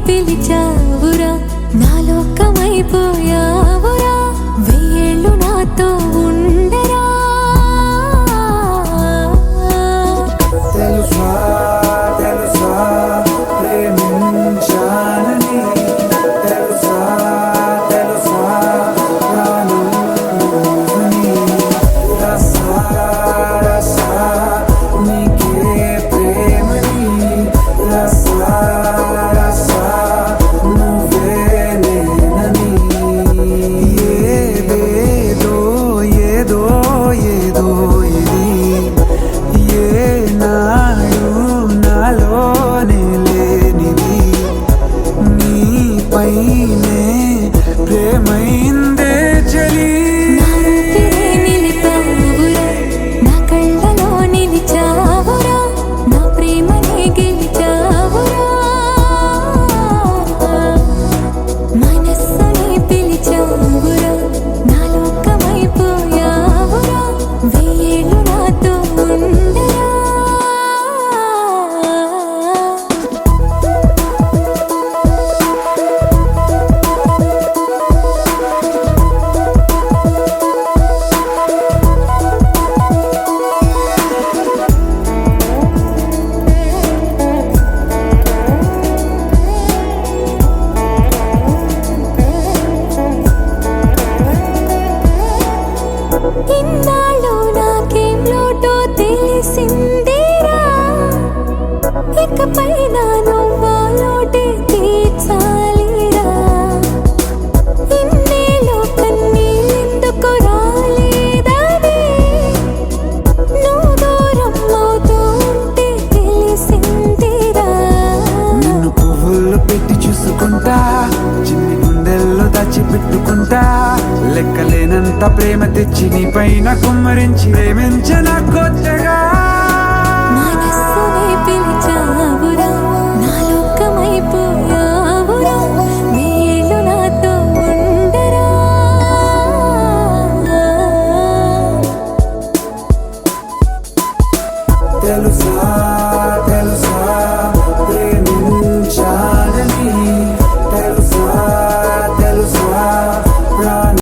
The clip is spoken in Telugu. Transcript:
పిలిచావురా నా లోకమైపోయావురా వెయ్యేళ్ళు నాతో ఉండరా తెలుసా తెలుసా ప్రేమించానని తెలుసా తెలుసా ప్రాణంలోని రసా రసా నీకే ప్రేమని రసా ప్రేమైందే చలి నిలిపావురా నా కళ్ళలో నిలిచావురా నా ప్రేమనే గెలిచావురా మనస్సుని పిలిచావురా నా లోకమైపోయావురా వెయ్యేళ్ళు నాతో ఉండరా ఇన్నాళ్ళు నాకేం లోటో తెలిసిందేరా ఇకపై నా నువ్వా లోటే తీర్చాలిరా ఇన్నేళ్ళు కన్నీళ్ళెందుకు రాలేదని నువ్వు దూరం అవుతూ ఉంటే తెలిసిందిరా నిన్ను పువ్వుల్లో పెట్టి చూసుకుంటా చిన్ని గుండెల్లో దాచిపెట్టుకుంటా లెక్కలేనంత ప్రేమ తెచ్చి నీ పైన కుమ్మరించి ప్రేమించ నా కొత్త